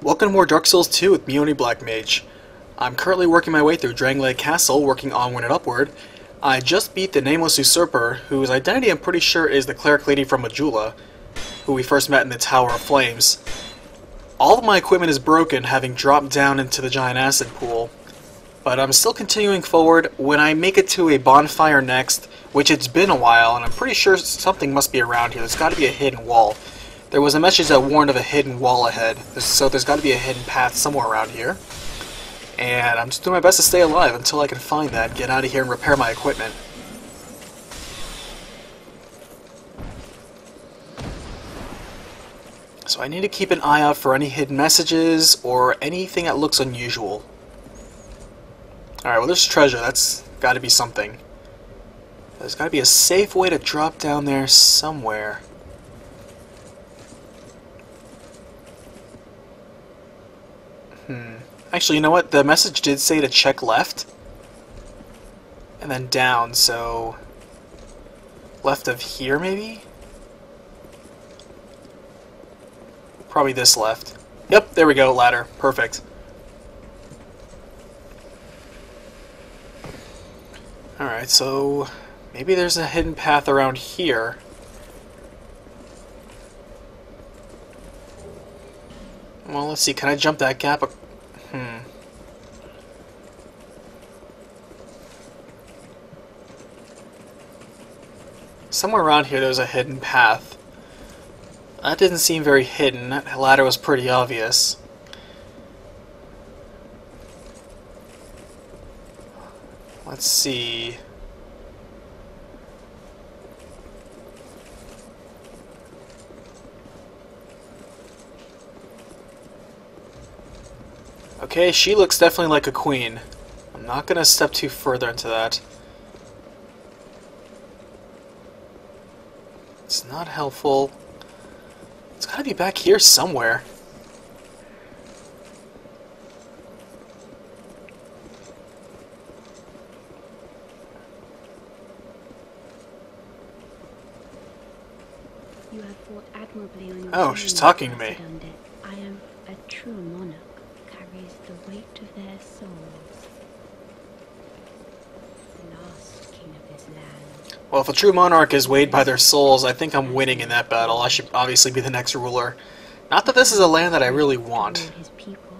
Welcome to more Dark Souls 2 with me, Oni Black Mage. I'm currently working my way through Drangleic Castle, working onward and upward. I just beat the nameless usurper, whose identity I'm pretty sure is the cleric lady from Majula, who we first met in the Tower of Flames. All of my equipment is broken, having dropped down into the giant acid pool. But I'm still continuing forward. When I make it to a bonfire next, which it's been a while, and I'm pretty sure something must be around here. There's got to be a hidden wall. There was a message that warned of a hidden wall ahead, so there's got to be a hidden path somewhere around here. And I'm just doing my best to stay alive until I can find that, get out of here and repair my equipment. So I need to keep an eye out for any hidden messages or anything that looks unusual. Alright, well there's treasure, that's got to be something. There's got to be a safe way to drop down there somewhere. Actually, you know what? The message did say to check left. And then down, so... left of here, maybe? Probably this left. Yep, there we go, ladder. Perfect. Alright, so... maybe there's a hidden path around here. Well, let's see, can I jump that gap? Somewhere around here there's a hidden path. That didn't seem very hidden. That ladder was pretty obvious. Let's see... okay, she looks definitely like a queen. I'm not gonna step too further into that. It's not helpful. It's gotta be back here somewhere. You have fought admirably on your oh, she's talking to me. I am a true monarch. Carries the weight of their souls. The last king of this land. Well, if a true monarch is weighed by their souls, I think I'm winning in that battle. I should obviously be the next ruler. Not that this is a land that I really want. His people,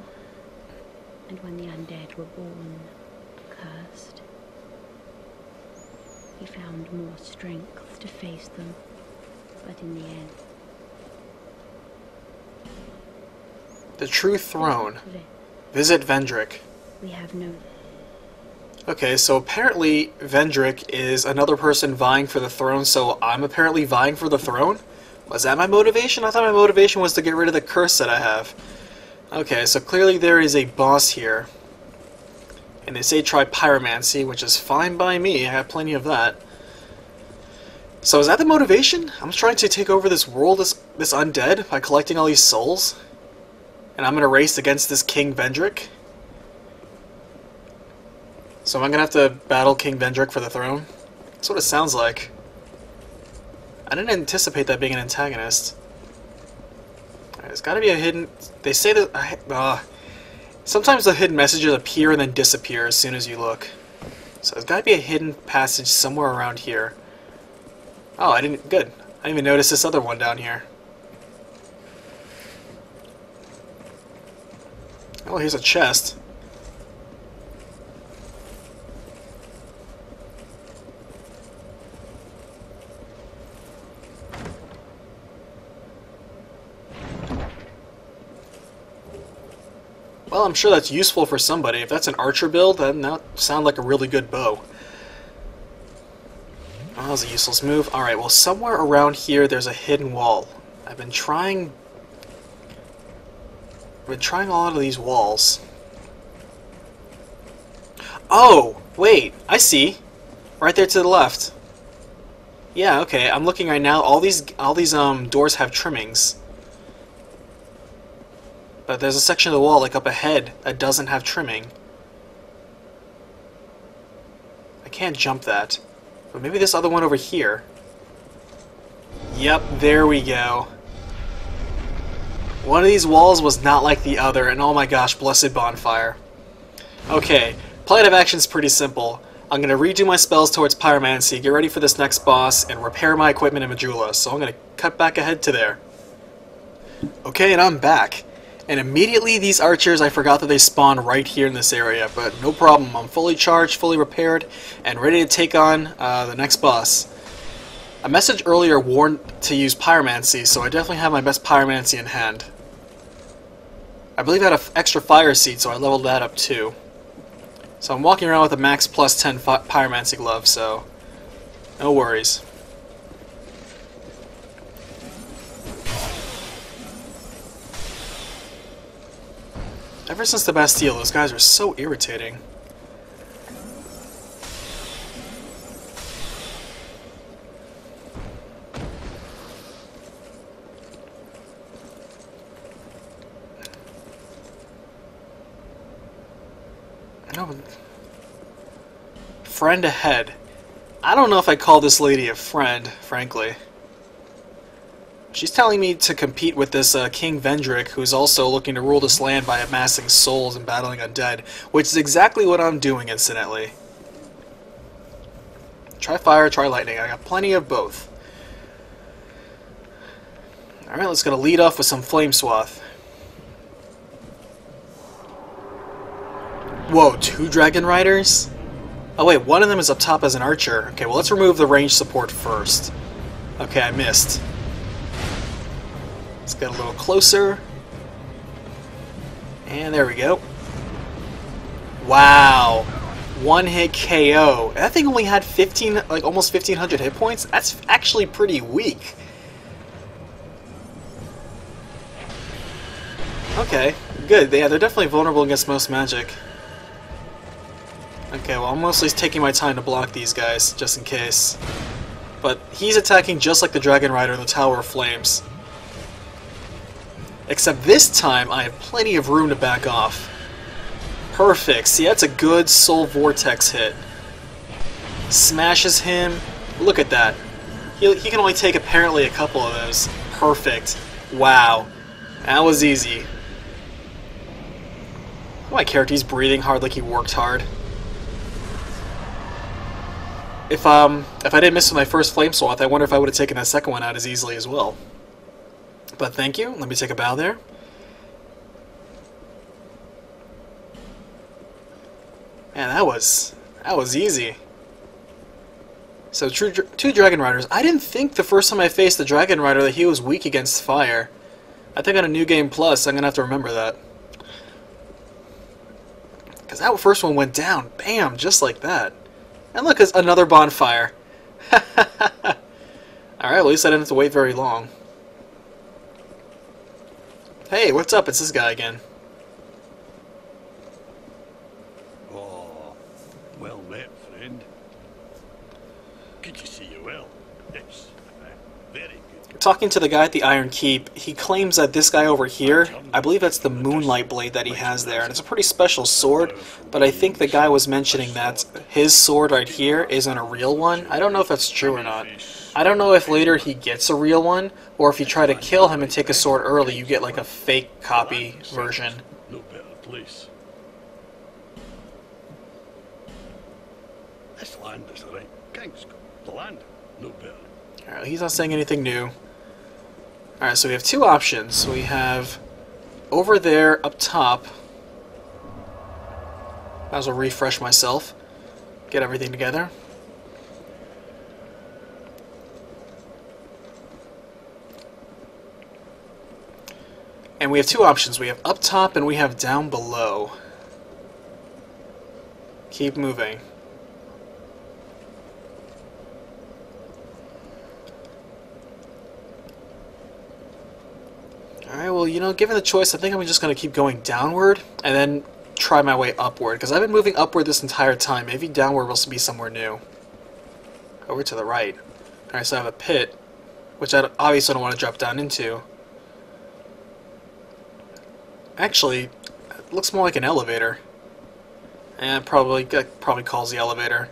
and when the undead were born, cursed, he found more strength to face them, but in the end, the true throne. Visit Vendrick. we have no. Okay, so apparently Vendrick is another person vying for the throne, so I'm apparently vying for the throne? Was that my motivation? I thought my motivation was to get rid of the curse that I have. Okay, so clearly there is a boss here. And they say try pyromancy, which is fine by me. I have plenty of that. So is that the motivation? I'm trying to take over this world, this undead, by collecting all these souls? And I'm going to race against this King Vendrick? So am I going to have to battle King Vendrick for the throne? That's what it sounds like. I didn't anticipate that being an antagonist. Alright, there's got to be a hidden... they say that... sometimes the hidden messages appear and then disappear as soon as you look. So there's got to be a hidden passage somewhere around here. Oh, I didn't... good. I didn't even notice this other one down here. Oh, here's a chest. Well, I'm sure that's useful for somebody. If that's an archer build, then that sounds like a really good bow. Oh, that was a useless move. Alright, well, somewhere around here there's a hidden wall. I've been trying a lot of these walls. Oh, wait, I see. Right there to the left. Yeah, okay, I'm looking right now. All these doors have trimmings. But there's a section of the wall, like up ahead, that doesn't have trimming. I can't jump that. But maybe this other one over here. Yep, there we go. One of these walls was not like the other, and oh my gosh, blessed bonfire. Okay, plan of action is pretty simple. I'm going to redo my spells towards Pyromancy, get ready for this next boss, and repair my equipment in Majula. So I'm going to cut back ahead to there. Okay, and I'm back. And immediately these archers, I forgot that they spawn right here in this area, but no problem. I'm fully charged, fully repaired, and ready to take on the next boss. A message earlier warned to use Pyromancy, so I definitely have my best Pyromancy in hand. I believe I had an extra fire seed, so I leveled that up too. So I'm walking around with a max plus 10 Pyromancy glove, so no worries. Ever since the Bastille, those guys are so irritating. No. Friend ahead. I don't know if I call this lady a friend, frankly. She's telling me to compete with this King Vendrick, who's also looking to rule this land by amassing souls and battling undead, which is exactly what I'm doing, incidentally. Try fire, try lightning. I got plenty of both. Alright, let's go lead off with some Flame Swath. Whoa, 2 Dragonriders? Oh wait, one of them is up top as an archer. Okay, well let's remove the range support first. Okay, I missed. Let's get a little closer. And there we go. Wow. One hit KO. That thing only had 15, like almost 1500 hit points? That's actually pretty weak. Okay, good. Yeah, they're definitely vulnerable against most magic. Okay, well I'm mostly taking my time to block these guys, just in case. But he's attacking just like the Dragonrider in the Tower of Flames. Except this time, I have plenty of room to back off. Perfect. See, that's a good Soul Vortex hit. Smashes him. Look at that. He can only take apparently a couple of those. Perfect. Wow. That was easy. My character's breathing hard like he worked hard. If I didn't miss with my first Flame Swath, I wonder if I would have taken that second one out as easily as well. But thank you. Let me take a bow there. Man, that was easy. So two Dragon Riders. I didn't think the first time I faced the Dragon Rider that he was weak against fire. I think on a New Game Plus, I'm gonna have to remember that. Because that first one went down, bam, just like that. And look, it's another bonfire. Alright, at least I didn't have to wait very long. Hey, what's up? It's this guy again. Oh, well met, friend. Good to see you well. Yes, very good. Talking to the guy at the Iron Keep, he claims that this guy over here, I believe that's the Moonlight Blade that he has there, and it's a pretty special sword, but I think the guy was mentioning that his sword right here isn't a real one. I don't know if that's true or not. I don't know if later he gets a real one, or if you try to kill him and take a sword early, you get like a fake copy version. No better place. This land is the right king's the land. No better. Alright, he's not saying anything new. Alright, so we have two options. We have over there up top. Might as well refresh myself. Get everything together. And we have two options. We have up top and we have down below. Keep moving. Alright, well, you know, given the choice, I think I'm just going to keep going downward and then try my way upward. Because I've been moving upward this entire time. Maybe downward will be somewhere new. Over to the right. Alright, so I have a pit, which I obviously don't want to drop down into. Actually, it looks more like an elevator. And probably calls the elevator.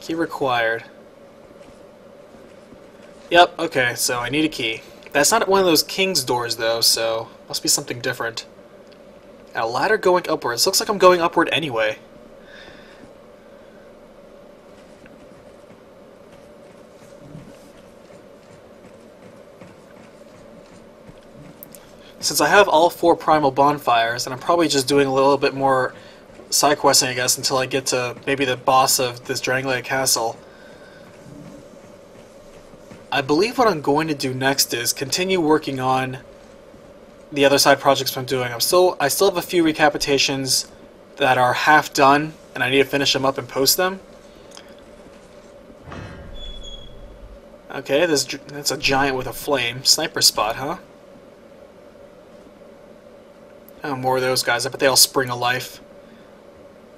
Key required. Yep, okay, so I need a key. That's not one of those king's doors, though, so must be something different. And a ladder going upwards. Looks like I'm going upward anyway. Since I have all 4 primal bonfires, and I'm probably just doing a little bit more side questing, I guess, until I get to maybe the boss of this Drangleic Castle. I believe what I'm going to do next is continue working on the other side projects I'm doing. I still have a few recapitations that are half done, and I need to finish them up and post them. Okay, that's a giant with a flame. Sniper spot, huh? Oh, more of those guys. I bet they all spring a life.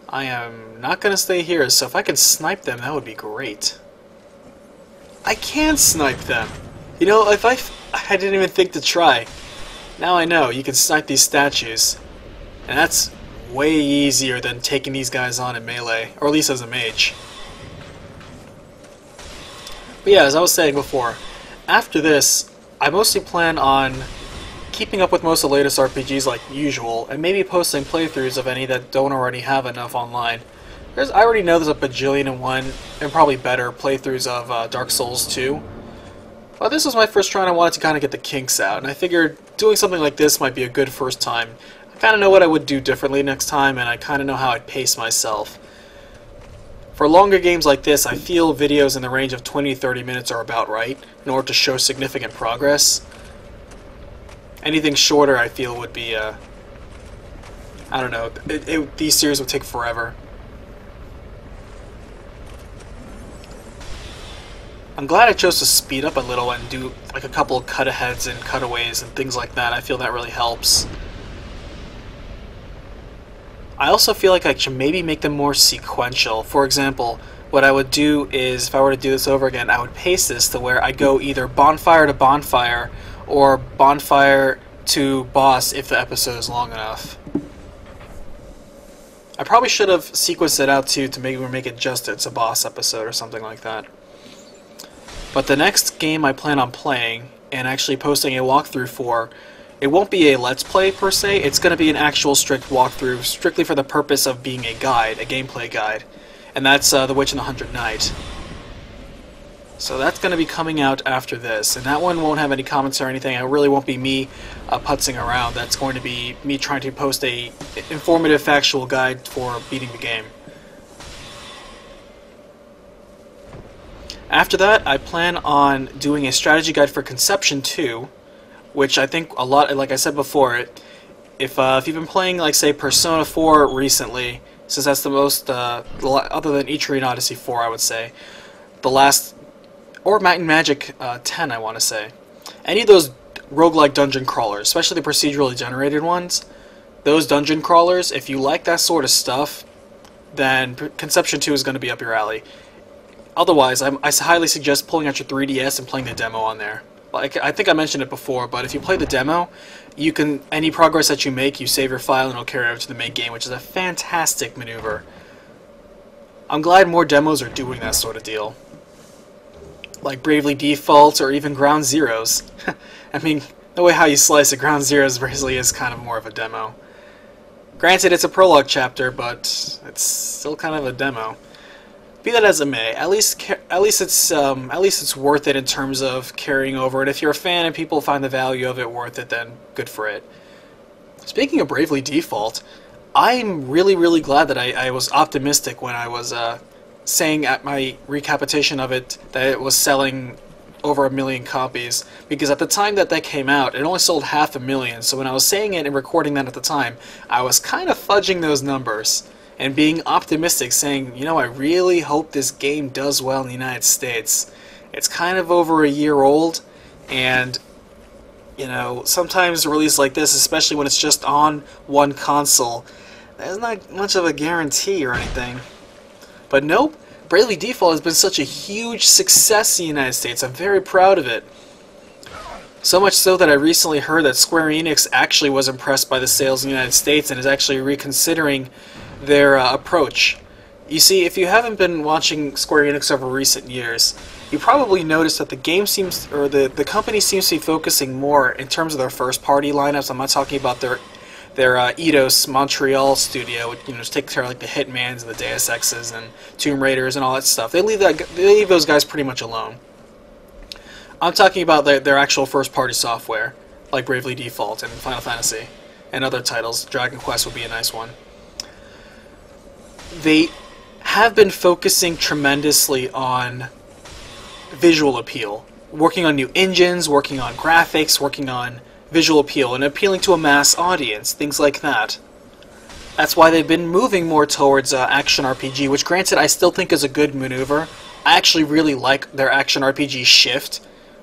I am not going to stay here, so if I can snipe them, that would be great. I can snipe them! You know, if I didn't even think to try. Now I know, you can snipe these statues. And that's way easier than taking these guys on in melee, or at least as a mage. But yeah, as I was saying before, after this, I mostly plan on keeping up with most of the latest RPGs like usual, and maybe posting playthroughs of any that don't already have enough online. I already know there's a bajillion and one, and probably better, playthroughs of Dark Souls 2. But this was my first try and I wanted to kind of get the kinks out, and I figured doing something like this might be a good first time. I kind of know what I would do differently next time, and I kind of know how I'd pace myself. For longer games like this, I feel videos in the range of 20-30 minutes are about right, in order to show significant progress. Anything shorter, I feel, would be, I don't know, these series would take forever. I'm glad I chose to speed up a little and do like a couple of cut-aheads and cutaways and things like that. I feel that really helps. I also feel like I should maybe make them more sequential. For example, what I would do is, if I were to do this over again, I would pace this to where I go either bonfire to bonfire, or bonfire to boss if the episode is long enough. I probably should have sequenced it out too to maybe make it just it's a boss episode or something like that. But the next game I plan on playing and actually posting a walkthrough for, it won't be a let's play per se, it's going to be an actual strict walkthrough strictly for the purpose of being a guide, a gameplay guide. And that's The Witch and the Hundred Knight. So that's going to be coming out after this, and that one won't have any comments or anything. It really won't be me putzing around. That's going to be me trying to post a informative, factual guide for beating the game. After that, I plan on doing a strategy guide for Conception 2, which I think a lot, like I said before, if you've been playing, like, say, Persona 4 recently, since that's the most, other than Etrian Odyssey 4, I would say, the last, or Might and Magic 10, I want to say. Any of those roguelike dungeon crawlers, especially the procedurally generated ones, those dungeon crawlers, if you like that sort of stuff, then Conception 2 is going to be up your alley. Otherwise, I highly suggest pulling out your 3DS and playing the demo on there. Like, I think I mentioned it before, but if you play the demo, you can, any progress that you make, you save your file and it'll carry over to the main game, which is a fantastic maneuver. I'm glad more demos are doing that sort of deal. Like Bravely Default or even Ground Zeroes. I mean, the way how you slice it, Ground Zeroes really is kind of more of a demo. Granted, it's a prologue chapter, but it's still kind of a demo. Be that as it may, at least it's worth it in terms of carrying over. And if you're a fan and people find the value of it worth it, then good for it. Speaking of Bravely Default, I'm really glad that I was optimistic when I was saying at my recapitation of it that it was selling over 1 million copies, because at the time that came out, it only sold 500,000. So when I was saying it and recording that at the time, I was kind of fudging those numbers and being optimistic, saying, you know, I really hope this game does well in the United States. It's kind of over a year old, and, you know, sometimes a release like this, especially when it's just on one console, there's not much of a guarantee or anything. But nope, Bravely Default has been such a huge success in the United States. I'm very proud of it. So much so that I recently heard that Square Enix actually was impressed by the sales in the United States and is actually reconsidering their approach. You see, if you haven't been watching Square Enix over recent years, you probably noticed that the game seems, or the company seems to be focusing more in terms of their first-party lineups. I'm not talking about their Eidos Montreal studio, you know, just take care of like the Hitmans and the Deus Exes and Tomb Raiders and all that stuff. They leave those guys pretty much alone. I'm talking about their actual first-party software, like Bravely Default and Final Fantasy and other titles. Dragon Quest would be a nice one. They have been focusing tremendously on visual appeal, working on new engines, working on graphics, working on visual appeal, and appealing to a mass audience, things like that. That's why they've been moving more towards action RPG, which granted I still think is a good maneuver. I actually really like their action RPG shift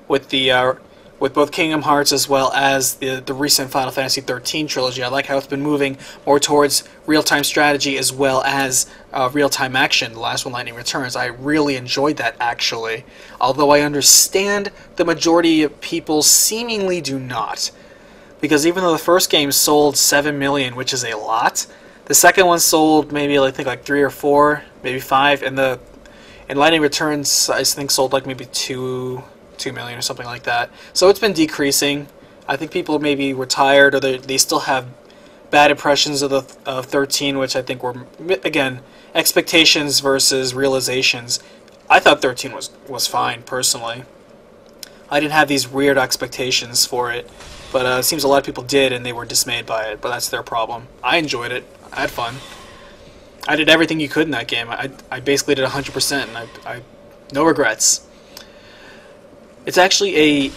with the with both Kingdom Hearts as well as the recent Final Fantasy 13 trilogy. I like how it's been moving more towards real-time strategy as well as real-time action. The last one, Lightning Returns, I really enjoyed that actually. Although I understand the majority of people seemingly do not. Because even though the first game sold 7 million, which is a lot, the second one sold maybe I think like 3 or 4, maybe 5, and Lightning Returns I think sold like maybe 2 million or something like that. So it's been decreasing. I think people maybe were tired, or they still have bad impressions of 13, which I think were, again, expectations versus realizations. I thought 13 was fine personally. I didn't have these weird expectations for it, but it seems a lot of people did, and they were dismayed by it. But that's their problem. I enjoyed it. I had fun. I did everything you could in that game. I basically did 100%, and I no regrets. It's actually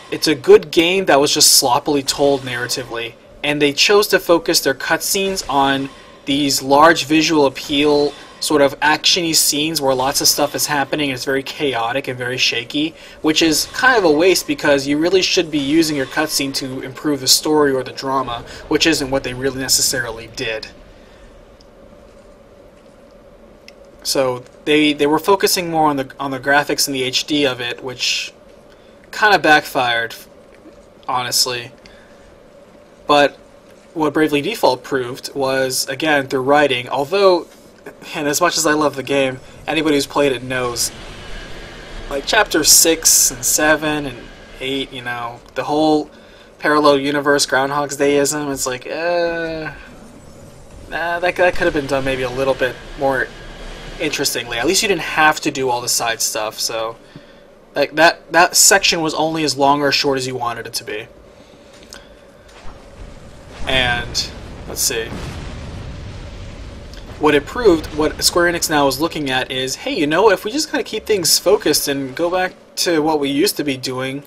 it's a good game that was just sloppily told narratively, and they chose to focus their cutscenes on these large visual appeal sort of actiony scenes where lots of stuff is happening and it's very chaotic and very shaky, which is kind of a waste because you really should be using your cutscene to improve the story or the drama, which isn't what they really necessarily did. So they were focusing more on the graphics and the HD of it, which kind of backfired, honestly. But what Bravely Default proved was, again, through writing, although, and as much as I love the game, anybody who's played it knows, like Chapter 6 and 7 and 8, you know, the whole parallel universe Groundhog's Day-ism, it's like, that could have been done maybe a little bit more interestingly. At least you didn't have to do all the side stuff, so like that section was only as long or short as you wanted it to be. And let's see. What it proved, what Square Enix now is looking at is, hey, you know what, if we just kind of keep things focused and go back to what we used to be doing,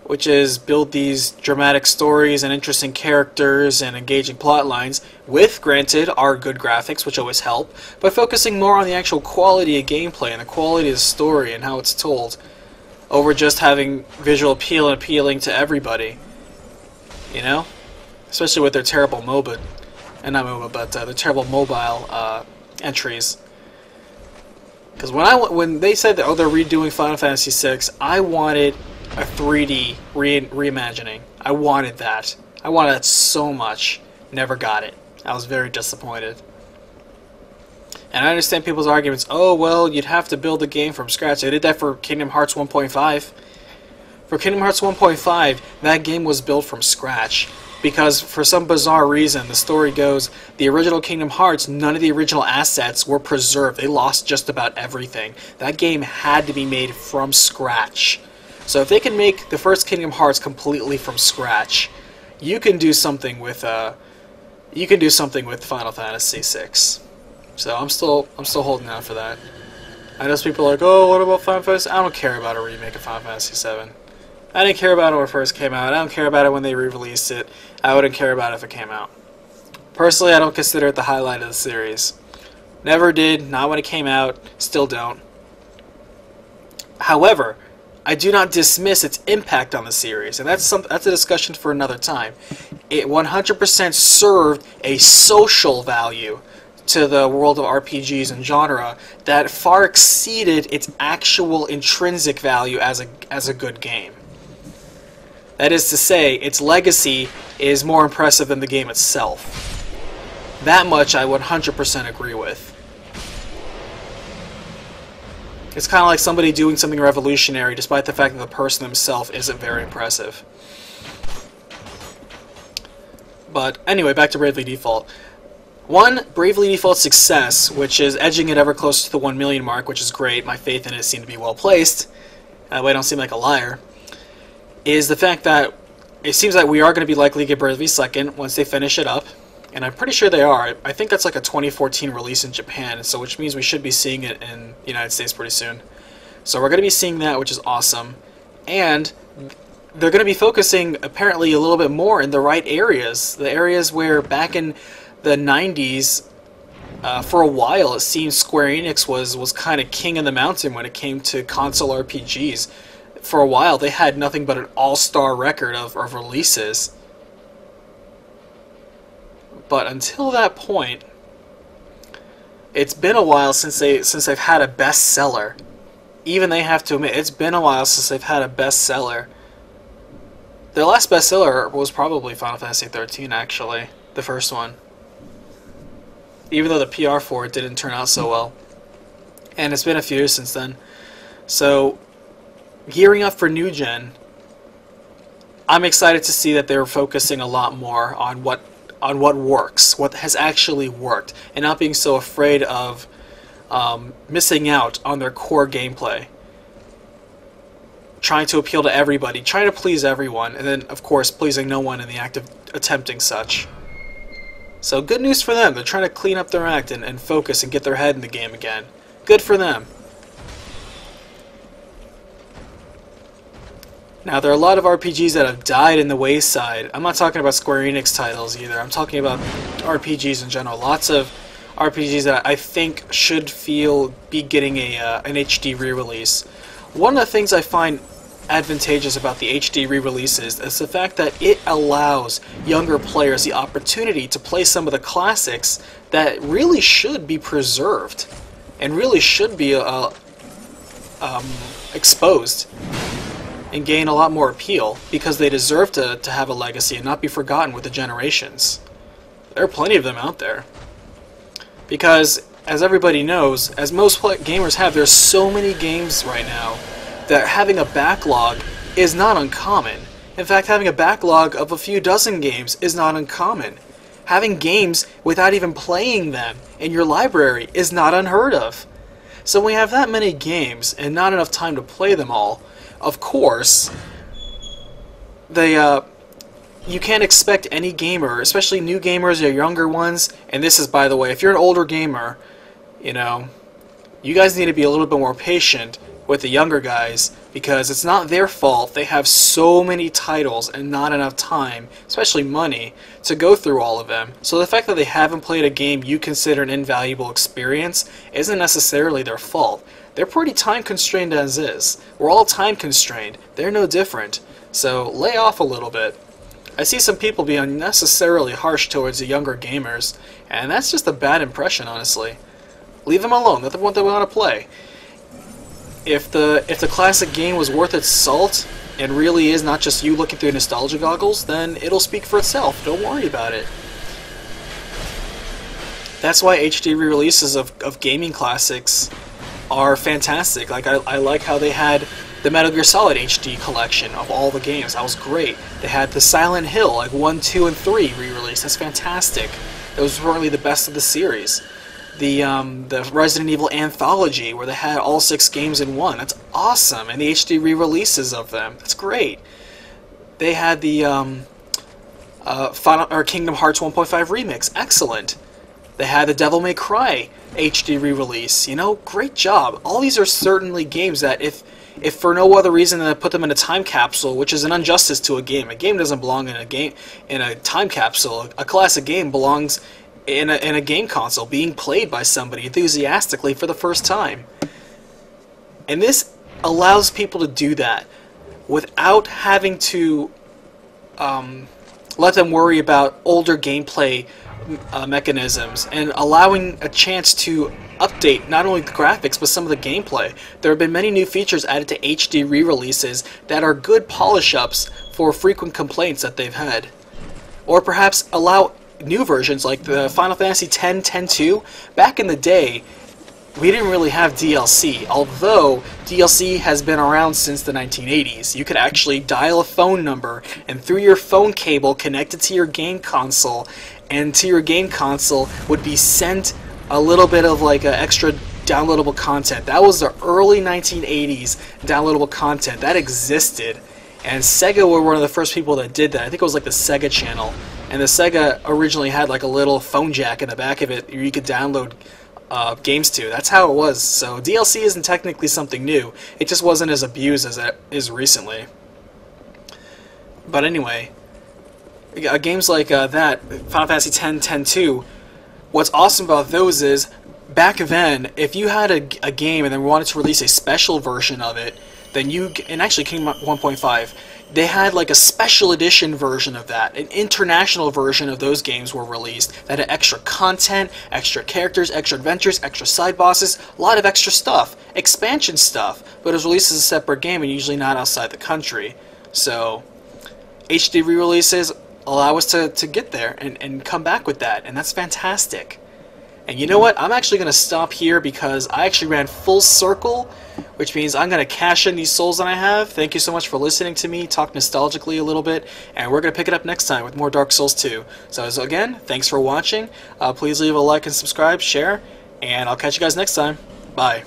which is build these dramatic stories and interesting characters and engaging plot lines, with, granted, our good graphics, which always help, but focusing more on the actual quality of gameplay and the quality of the story and how it's told, over just having visual appeal and appealing to everybody, you know? Especially with their terrible MOBA, and not MOBA, but their terrible mobile entries. Because when they said that, oh, they're redoing Final Fantasy VI, I wanted a 3D reimagining. I wanted that. I wanted that so much. Never got it. I was very disappointed. And I understand people's arguments, oh, well, you'd have to build a game from scratch. They did that for Kingdom Hearts 1.5. For Kingdom Hearts 1.5, that game was built from scratch. Because for some bizarre reason, the story goes, the original Kingdom Hearts, none of the original assets were preserved. They lost just about everything. That game had to be made from scratch. So if they can make the first Kingdom Hearts completely from scratch, you can do something with Final Fantasy VI. So I'm still holding out for that. I know some people are like, oh, what about Final Fantasy? I don't care about a remake of Final Fantasy VII. I didn't care about it when it first came out. I don't care about it when they re-released it. I wouldn't care about it if it came out. Personally, I don't consider it the highlight of the series. Never did, not when it came out, still don't. However, I do not dismiss its impact on the series, and that's a discussion for another time. It 100% served a social value to the world of RPGs and genre that far exceeded its actual intrinsic value as a good game. That is to say, its legacy is more impressive than the game itself. That much I 100% agree with. It's kind of like somebody doing something revolutionary, despite the fact that the person himself isn't very impressive. But anyway, back to Bravely Default. One, Bravely Default success, which is edging it ever closer to the 1 million mark, which is great. My faith in it seemed to be well placed. That way I don't seem like a liar. Is the fact that it seems like we are going to be likely to get Bravely Second once they finish it up. And I'm pretty sure they are. I think that's like a 2014 release in Japan, so which means we should be seeing it in the United States pretty soon. So we're going to be seeing that, which is awesome. And they're going to be focusing apparently a little bit more in the right areas. The areas where back in the 90s, for a while, it seemed Square Enix was kind of king of the mountain when it came to console RPGs. For a while, they had nothing but an all-star record of releases. But until that point, it's been a while since they've had a bestseller. Even they have to admit, it's been a while since they've had a bestseller. Their last bestseller was probably Final Fantasy XIII, actually. The first one. Even though the PR for it didn't turn out so well. And it's been a few years since then. So, gearing up for New Gen, I'm excited to see that they're focusing a lot more on what works, what has actually worked, and not being so afraid of missing out on their core gameplay. Trying to appeal to everybody, trying to please everyone, and then, of course, pleasing no one in the act of attempting such. So, good news for them. They're trying to clean up their act and focus and get their head in the game again. Good for them. Now, there are a lot of RPGs that have died in the wayside. I'm not talking about Square Enix titles either. I'm talking about RPGs in general. Lots of RPGs that I think should be getting an HD re-release. One of the things I find advantageous about the HD re-releases is the fact that it allows younger players the opportunity to play some of the classics that really should be preserved and really should be exposed and gain a lot more appeal because they deserve to have a legacy and not be forgotten with the generations. There are plenty of them out there. Because, as everybody knows, as most gamers have, there's so many games right now that having a backlog is not uncommon. In fact, having a backlog of a few dozen games is not uncommon. Having games without even playing them in your library is not unheard of. So when we have that many games and not enough time to play them all, of course, you can't expect any gamer, especially new gamers or younger ones, and this is, by the way, if you're an older gamer, you know, you guys need to be a little bit more patient with the younger guys, because it's not their fault they have so many titles and not enough time, especially money, to go through all of them. So the fact that they haven't played a game you consider an invaluable experience isn't necessarily their fault. They're pretty time constrained as is. We're all time constrained. They're no different. So lay off a little bit. I see some people be unnecessarily harsh towards the younger gamers, and that's just a bad impression, honestly. Leave them alone. Let them want to play. If the classic game was worth its salt and really is not just you looking through nostalgia goggles, then it'll speak for itself. Don't worry about it. That's why HD re-releases of gaming classics are fantastic. Like I like how they had the Metal Gear Solid HD collection of all the games. That was great. They had the Silent Hill, like 1, 2, and 3 re-release. That's fantastic. That was probably the best of the series. The Resident Evil Anthology, where they had all 6 games in one. That's awesome. And the HD re-releases of them. That's great. They had the Kingdom Hearts 1.5 remix. Excellent. They had the Devil May Cry HD re-release. You know, great job. All these are certainly games that if for no other reason than to put them in a time capsule, which is an injustice to a game. A game doesn't belong in a time capsule. A classic game belongs in a game console, being played by somebody enthusiastically for the first time. And this allows people to do that without having to let them worry about older gameplay mechanisms, and allowing a chance to update not only the graphics but some of the gameplay. There have been many new features added to HD re-releases that are good polish-ups for frequent complaints that they've had. Or perhaps allow new versions like the Final Fantasy X, X-2. Back in the day, we didn't really have DLC, although DLC has been around since the 1980s. You could actually dial a phone number, and through your phone cable connected to your game console, and to your game console would be sent a little bit of like extra downloadable content. That was the early 1980s downloadable content that existed, and Sega were one of the first people that did that. I think it was like the Sega Channel, and the Sega originally had like a little phone jack in the back of it where you could download games to. That's how it was. So DLC isn't technically something new. It just wasn't as abused as it is recently. But anyway, games like that, Final Fantasy X, X-2, what's awesome about those is, back then, if you had a game and then wanted to release a special version of it, then and actually came out 1.5, they had like a special edition version of that. An international version of those games were released that had extra content, extra characters, extra adventures, extra side bosses, a lot of extra stuff, expansion stuff, but it was released as a separate game and usually not outside the country. So HD re-releases allow us to get there and come back with that, and that's fantastic. And you know what? I'm actually going to stop here because I actually ran full circle, which means I'm going to cash in these souls that I have. Thank you so much for listening to me talk nostalgically a little bit, and we're going to pick it up next time with more Dark Souls 2. So again, thanks for watching. Please leave a like and subscribe, share, and I'll catch you guys next time. Bye.